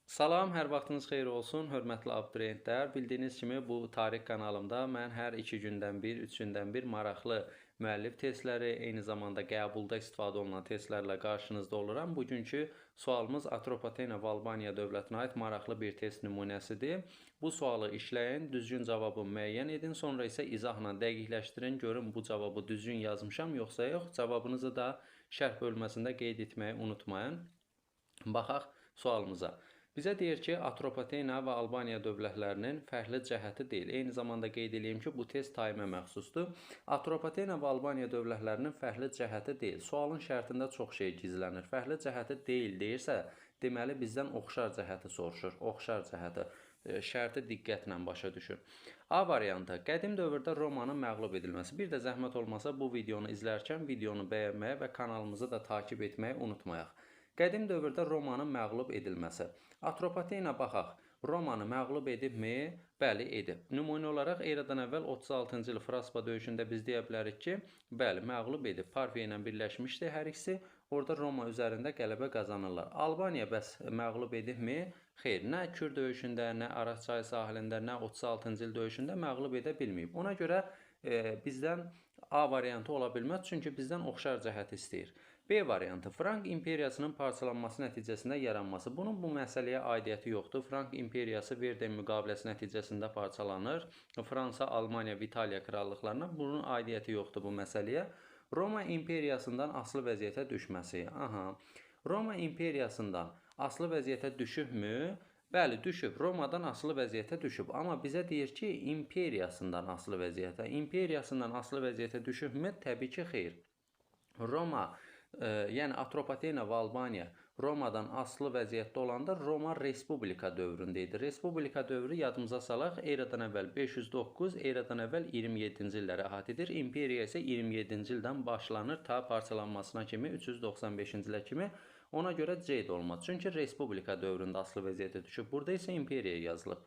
Salam, hər vaxtınız xeyir olsun, hörmətli abituriyentlər. Bildiyiniz kimi bu tarix kanalımda mən hər 2 gündən bir, 3 gündən bir maraqlı müəllif testləri, eyni zamanda qəbulda istifadə olunan testlərlə qarşınızda oluram. Bugünkü sualımız Atropatena və Albaniya dövlətinə aid maraqlı bir test nümunəsidir. Bu sualı işləyin, düzgün cavabı müəyyən edin, sonra isə izahla dəqiqləşdirin, görün bu cavabı düzgün yazmışam yoxsa yox. Cavabınızı da şərh bölməsində qeyd etməyi unutmayın. Baxaq sualımıza. Bizə deyir ki, Atropatena və Albaniya dövlətlərinin fərqli cəhəti deyil. Eyni zamanda qeyd edeyim ki, bu test taymə məxsusdur. Atropatena və Albaniya dövlətlərinin fərqli cəhəti deyil. Sualın şərtində çox şey gizlənir. Fərqli cəhəti deyil deyirsə, deməli bizdən oxşar cəhəti soruşur. Oxşar cəhəti. Şərti diqqətlə başa düşün. A variantı. Qədim dövrdə Romanın məğlub edilməsi. Bir də zəhmət olmasa bu videonu izlərkən videonu bəyənməyi və kanalımızı da takib etməyi unutmayaq. Qədim dövrdə Romanın məğlub edilməsi. Atropatena baxaq. Romanı məğlub edibmi? Bəli, edib. Nümunə olaraq eradan əvvəl 36-cı il Fraspa döyüşündə biz deyə bilərik ki, bəli, məğlub edib. Parfiya ilə birləşmişdi hər ikisi. Orada Roma üzərində qələbə qazanırlar. Albaniya bəs məğlub edibmi? Xeyr, nə Kür döyüşündə, nə Araz çayı sahilində, nə 36-cı il döyüşündə məğlub edə bilməyib. Ona görə bizdən A variantı ola bilməz, çünki bizdən oxşar cəhət istəyir. B variantı. Frank imperiyasının parçalanması nəticəsində yaranması. Bunun bu məsələyə aidiyyəti yoxdur. Frank imperiyası Verden müqaviləsi nəticəsində parçalanır. Fransa, Almaniya, İtaliya krallıqlarına bunun aidiyyəti yoxdur bu məsələyə. Roma imperiyasından asılı vəziyyətə düşməsi. Roma imperiyasından asılı vəziyyətə düşübmü? Bəli, düşüb. Romadan asılı vəziyyətə düşüb. Amma bizə deyir ki, imperiyasından asılı vəziyyətə. İmperiyasından asılı vəziyyətə düşübmü? Təbii ki, xeyr. Roma, yəni Atropatena və Albaniya Romadan asılı vəziyyətdə olanda Roma Respublika dövründə idi. Respublika dövrü yadımıza salaq, eradan əvvəl 509, eradan əvvəl 27-ci illəri əhatə edir. İmperiya isə 27-ci ildən başlanır ta parçalanmasına kimi, 395-ci ilə kimi. Ona görə C də olmaz. Çünki Respublika dövründə asılı vəziyyətə düşüb. Burada isə imperiya yazılıb.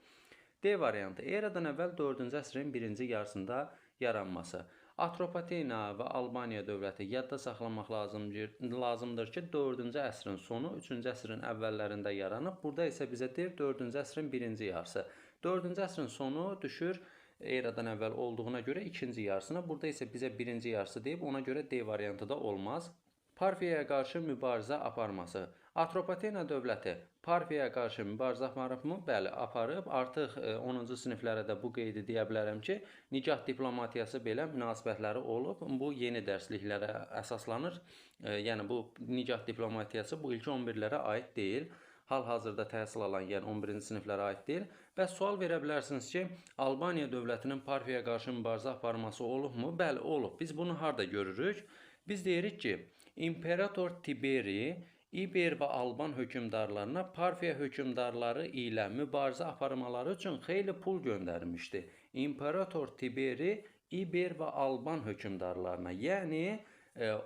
D variantı. Eradan əvvəl 4-cü əsrin birinci yarısında yaranması. Atropatena və Albaniya dövləti yadda saxlamaq lazımdır ki, 4-cü əsrin sonu 3-cü əsrin əvvəllərində yaranıb. Burada isə bizə deyir 4-cü əsrin birinci yarısı. 4-cü əsrin sonu düşür eradan əvvəl olduğuna görə ikinci yarısına. Burada isə bizə birinci yarısı deyib, ona görə D variantı da olmaz. Parfiyaya qarşı mübarizə aparması. Atropatena dövləti Parfiyaya qarşı mübarizə aparıbmı? Bəli, aparıb. Artıq 10-cu siniflərə də bu qeydi deyə bilərəm ki, nikah diplomatiyası belə münasibətləri olub. Bu yeni dərsliklərə əsaslanır. Yəni bu nikah diplomatiyası bu ilk 11-lərə aid deyil. Hal-hazırda təhsil alan, yəni 11-ci siniflərə aid deyil. Və sual verə bilərsiniz ki, Albaniya dövlətinin Parfiyaya qarşı mübarizə aparması olubmu? Bəli, olub. Biz bunu harada görürük? Biz deyirik ki, İmperator Tiberi İber və Alban hökmdarlarına Parfiya hökmdarları ilə mübarizə aparmaları üçün xeyli pul göndərmişdi. İmperator Tiberi İber və Alban hökmdarlarına, yəni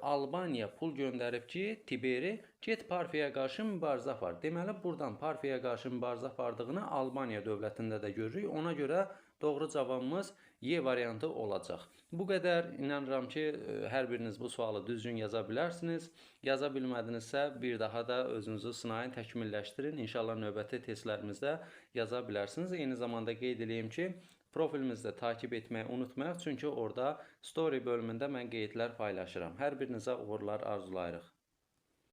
Albaniya pul göndərib ki, Tiberi get Parfiyaya qarşı mübarizə apar. Deməli, buradan Parfiyaya qarşı mübarizə apardığını Albaniya dövlətində də görürük. Ona görə doğru cavabımız Y variantı olacaq. Bu qədər inanıram ki, hər biriniz bu sualı düzgün yaza bilərsiniz. Yaza bilmədinizsə, bir daha da özünüzü sınayın, təkmilləşdirin. İnşallah növbəti testlərimizdə yaza bilərsiniz. Eyni zamanda qeyd edeyim ki, profilimizdə takib etməyi unutmayaq, çünki orada story bölümündə mən qeydlər paylaşıram. Hər birinizə uğurlar arzulayırıq.